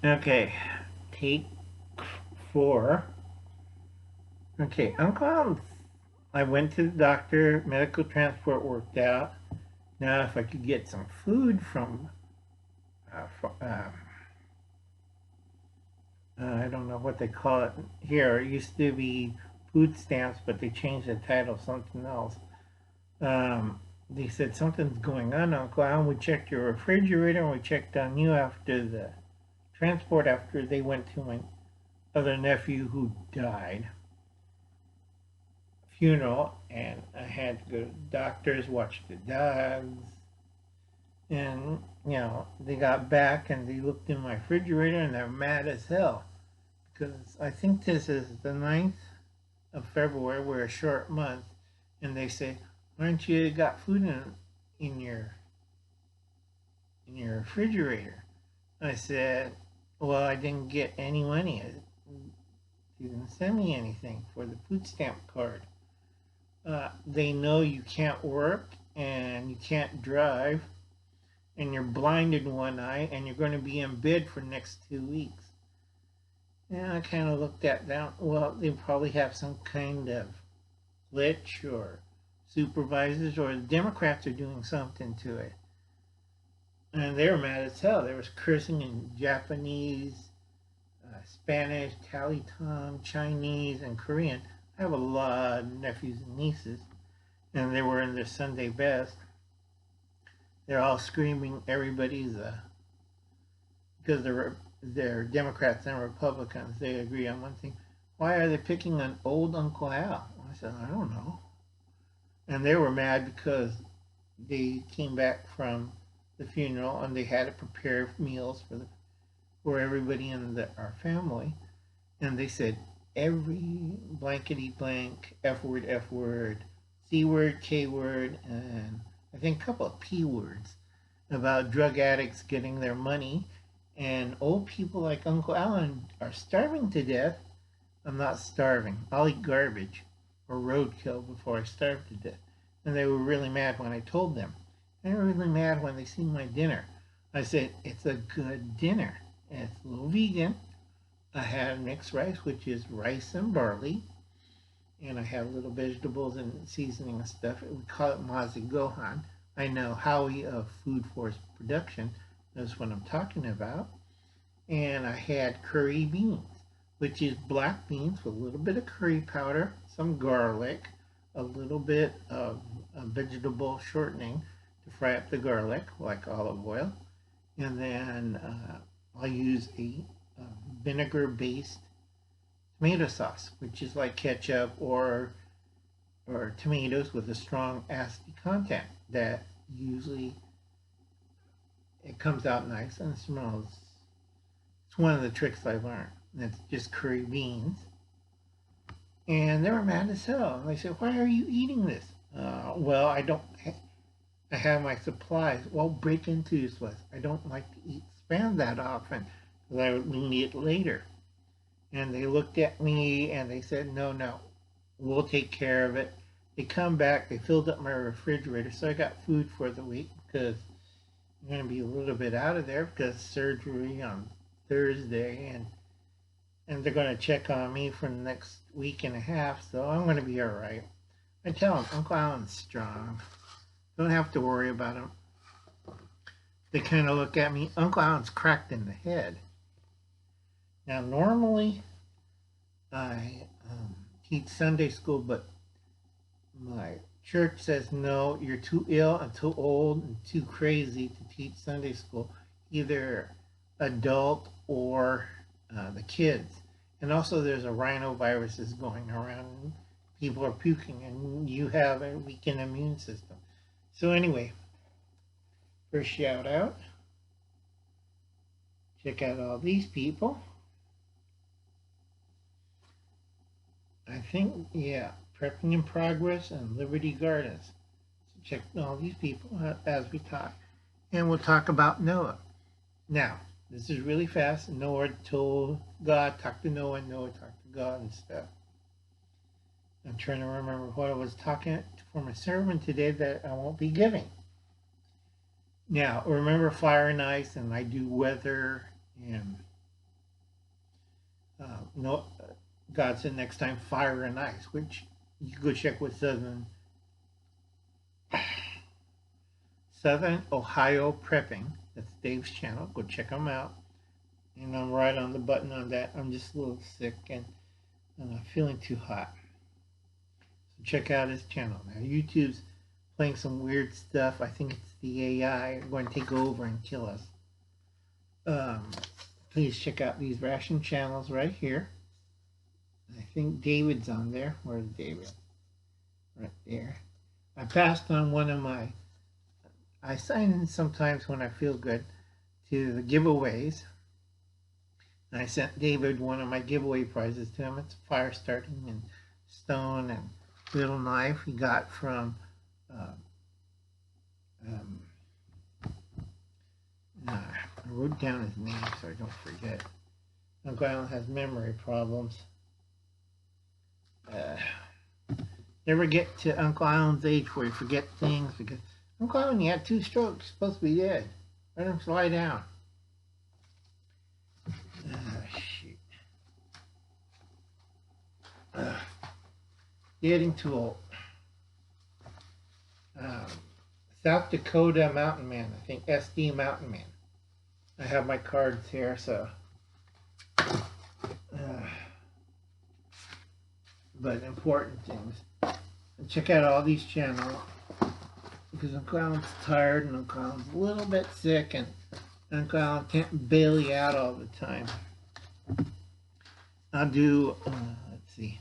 Okay, take 4. Okay, Uncle Alan, I went to the doctor, medical transport worked out. Now, if I could get some food from, I don't know what they call it here. It used to be food stamps, but they changed the title to something else. They said something's going on, Uncle Alan. We checked your refrigerator and we checked on you after the transport after they went to my other nephew who died funeral, and I had to go to the doctors, watch the dogs, and they got back and they looked in my refrigerator and they're mad as hell because I think this is the 9th of February. We're a short month, and they say, "Aren't you got food in your refrigerator?" I said, "Well, I didn't get any money. They didn't send me anything for the food stamp card." They know you can't work and you can't drive and you're blind in one eye and you're going to be in bed for the next 2 weeks. And I kind of looked at that. Well, they probably have some kind of glitch or supervisors or the Democrats are doing something to it. And they were mad as hell. There was cursing in Japanese, Spanish, Talitan, Chinese, and Korean. I have a lot of nephews and nieces, and they were in their Sunday best. They're all screaming. Everybody's because they're Democrats and Republicans. They agree on one thing. Why are they picking on old Uncle Al? I said, I don't know. And they were mad because they came back from the funeral and they had to prepare meals for everybody in our family. And they said every blankety blank, F word, C word, K word, and I think a couple of P words about drug addicts getting their money. And old people like Uncle Alan are starving to death. I'm not starving. I'll eat garbage or roadkill before I starve to death. And they were really mad when I told them. They were really mad when they seen my dinner. I said, it's a good dinner. And it's a little vegan. I had mixed rice, which is rice and barley. And I have little vegetables and seasoning and stuff. We call it Mazi Gohan. I know Howie of Food Force Production knows what I'm talking about. And I had curry beans, which is black beans with a little bit of curry powder, some garlic, a little bit of vegetable shortening to fry up the garlic, like olive oil. And then I'll use a vinegar-based tomato sauce, which is like ketchup or tomatoes with a strong acid content that usually it comes out nice and smells. It's one of the tricks I learned. It's just curry beans. And they were mad as hell. They said, "Why are you eating this?" Well, I don't. I have my supplies. Well, break into this place. I don't like to eat spam that often because I would need it later. And they looked at me and they said, "No, no, we'll take care of it." They come back. They filled up my refrigerator, so I got food for the week because I'm going to be a little bit out of there because surgery on Thursday, and they're going to check on me for the next week and a half, so I'm going to be all right. I tell them, Uncle Alan's strong. Don't have to worry about him. They kind of look at me. Uncle Alan's cracked in the head. Now, normally I teach Sunday school, but my church says no, you're too ill and too old and too crazy to teach Sunday school, either adult or the kids. And also, there's a rhinovirus that's going around, and people are puking, and you have a weakened immune system. So anyway, first shout out. Check out all these people. I think, yeah, Prepping in Progress and Liberty Gardens. So check all these people out as we talk. And we'll talk about Noah. Now, this is really fast. Noah told God, talk to Noah, Noah talked to God and stuff. I'm trying to remember what I was talking for my sermon today that I won't be giving. Now, remember fire and ice, and I do weather and No, God said next time fire and ice, which you can go check with Southern Ohio Prepping. That's Dave's channel. Go check him out. And I'm right on the button on that. I'm just a little sick and feeling too hot. So check out his channel. Now YouTube's playing some weird stuff. I think it's the AI going to take over and kill us. Please check out these ration channels right here. I think David's on there. Where's David? Right there. I passed on one of my, I sign in sometimes when I feel good to the giveaways. And I sent David one of my giveaway prizes to him. It's fire starting and stone and little knife he got from I wrote down his name so I don't forget. Uncle Alan has memory problems. Never get to Uncle Alan's age where you forget things, because Uncle Alan, he had 2 strokes, supposed to be dead. Let him lie down. Shoot. Getting too old. South Dakota Mountain Man, I think SD Mountain Man. I have my cards here, so. But important things. And check out all these channels, because Uncle Alan's tired and Uncle Alan's a little bit sick and Uncle Alan can't bail you out all the time. I'll do, let's see.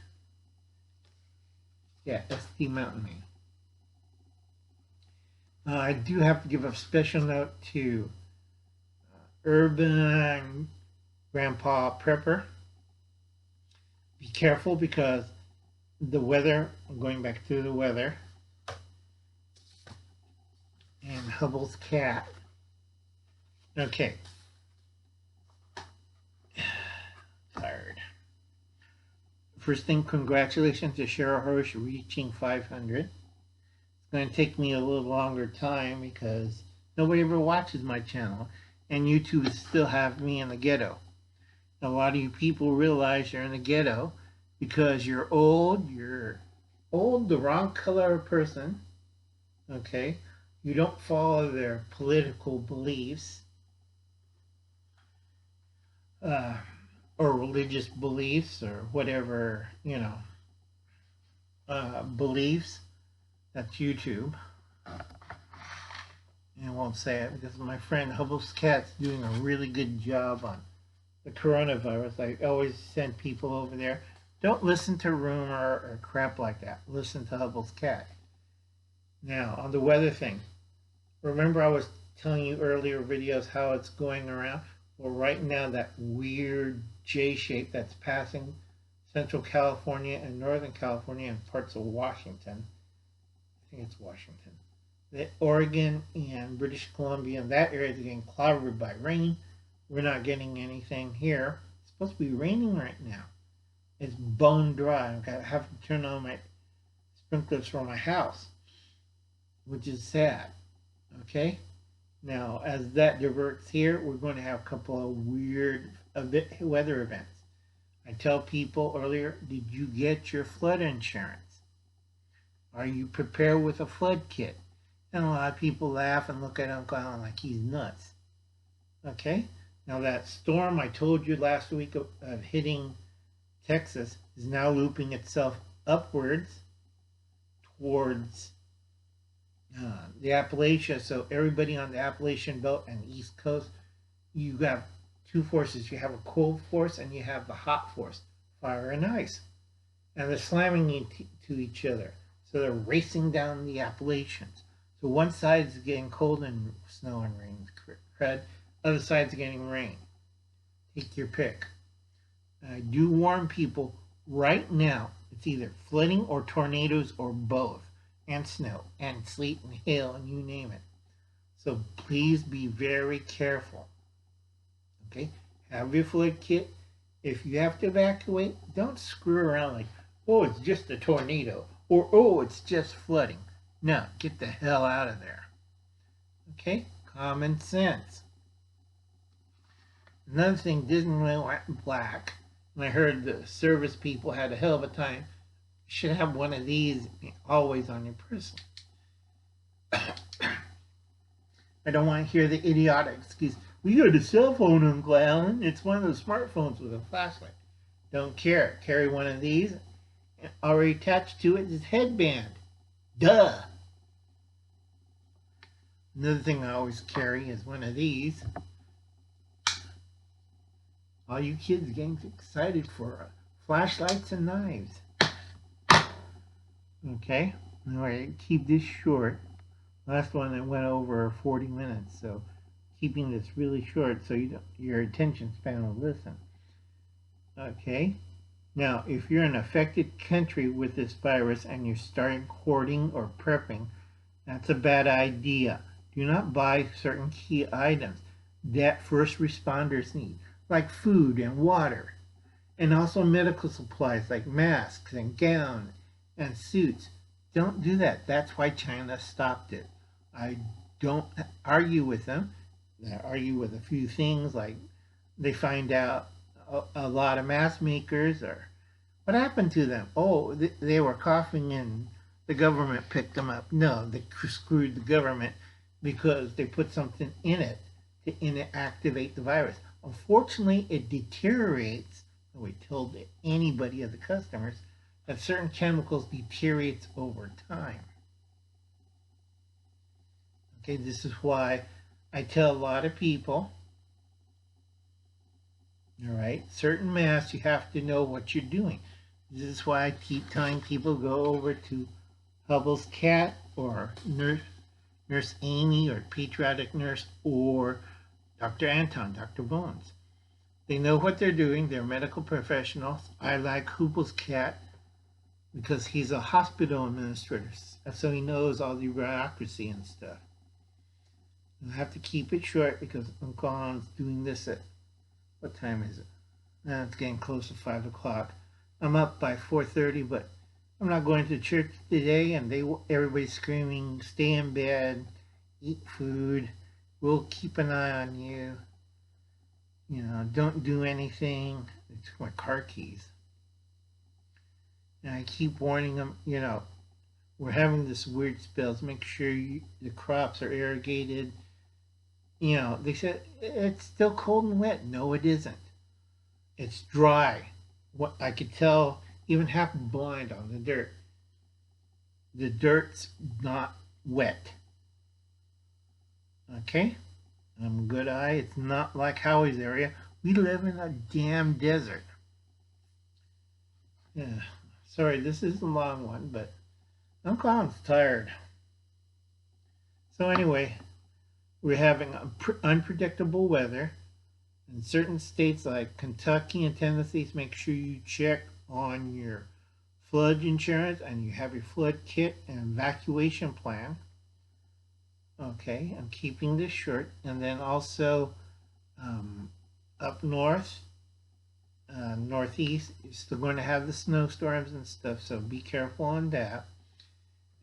Yeah, SD Mountain Man. I do have to give a special note to Urban Grandpa Prepper. Be careful, because the weather, I'm going back to the weather, and Hubble's cat. Okay. Tired. First thing, congratulations to Cheryl Hirsch reaching 500. It's going to take me a little longer time because nobody ever watches my channel, and YouTube still have me in the ghetto. A lot of you people realize you're in the ghetto because you're old, the wrong color of person, okay? You don't follow their political beliefs or religious beliefs or whatever, beliefs. That's YouTube. And I won't say it because my friend Hubble's Cat's doing a really good job on the coronavirus. I always send people over there. Don't listen to rumor or crap like that. Listen to Hubble's Cat. Now, on the weather thing, remember I was telling you earlier videos how it's going around? Well, right now, that weird J shape that's passing Central California and Northern California and parts of Washington. I think it's Washington. The Oregon and British Columbia and that area is getting clouded by rain. We're not getting anything here. It's supposed to be raining right now. It's bone dry. I have to turn on my sprinklers for my house, which is sad. Okay? Now, as that diverts here, we're going to have a couple of weird weather events. I tell people earlier, did you get your flood insurance? Are you prepared with a flood kit? And a lot of people laugh and look at Uncle Alan like he's nuts. Okay? Now that storm I told you last week of hitting Texas is now looping itself upwards towards the Appalachia. So everybody on the Appalachian Belt and the East Coast, you have 2 forces. You have a cold force and you have the hot force, fire and ice. And they're slamming into each other. So they're racing down the Appalachians. So one side is getting cold and snow and rain, crud. Other side's getting rain. Take your pick. I do warn people right now, it's either flooding or tornadoes or both, and snow and sleet and hail and you name it. So please be very careful. Okay? Have your flood kit. If you have to evacuate, don't screw around like, oh, it's just a tornado, or oh, it's just flooding. No, get the hell out of there. Okay? Common sense. Another thing, Disneyland went black. And I heard the service people had a hell of a time. You should have one of these always on your person. I don't want to hear the idiotic excuse. We got a cell phone, Uncle Alan. It's one of those smartphones with a flashlight. Don't care. Carry one of these. Already attached to it is headband. Duh. Another thing I always carry is one of these. All you kids getting excited for flashlights and knives. Okay. All right. Keep this short. Last one that went over 40 minutes, so keeping this really short so your attention span will listen. Okay. Now, if you're in an affected country with this virus and you're starting hoarding or prepping, that's a bad idea. Do not buy certain key items that first responders need, like food and water, and also medical supplies like masks and gowns and suits. Don't do that. That's why China stopped it. I don't argue with them. I argue with a few things like they find out a lot of mask makers or what happened to them? Oh, they were coughing and the government picked them up. No, they screwed the government because they put something in it to inactivate the virus. Unfortunately, it deteriorates. We told anybody of the customers that certain chemicals deteriorates over time. Okay, this is why I tell a lot of people, all right, certain masks, you have to know what you're doing. This is why I keep telling people go over to Hubble's Cat or Nurse Amy or Patriotic Nurse or Dr. Anton, Dr. Bones. They know what they're doing. They're medical professionals. I like Hubble's Cat because he's a hospital administrator, so he knows all the bureaucracy and stuff. I have to keep it short because Uncle Alan's doing this at, what time is it? Now it's getting close to 5 o'clock. I'm up by 4:30, but I'm not going to church today, and everybody's screaming, stay in bed, eat food, we'll keep an eye on you. You know, don't do anything. It's my car keys. And I keep warning them, you know, we're having this weird spells. Make sure the crops are irrigated. You know, they said it's still cold and wet. No, it isn't. It's dry. What I could tell, even half blind on the dirt. The dirt's not wet. Okay? I'm a good eye. It's not like Howie's area. We live in a damn desert. Yeah. Sorry, this is a long one, but Uncle Alan's tired. So anyway, we're having unpredictable weather. In certain states like Kentucky and Tennessee, make sure you check on your flood insurance and you have your flood kit and evacuation plan. Okay, I'm keeping this short. And then also up north, northeast, you're still going to have the snowstorms and stuff, so be careful on that.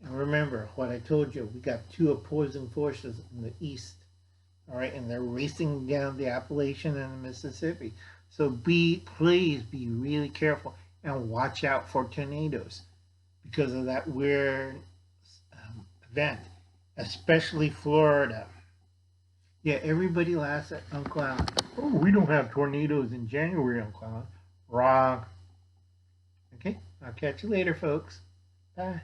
And remember what I told you, we got two opposing forces in the east. All right, and they're racing down the Appalachian and the Mississippi. So please be really careful and watch out for tornadoes because of that weird event, especially Florida. Yeah, everybody laughs at Uncle Alan. Oh, we don't have tornadoes in January, Uncle Alan. Wrong. Okay, I'll catch you later, folks. Bye.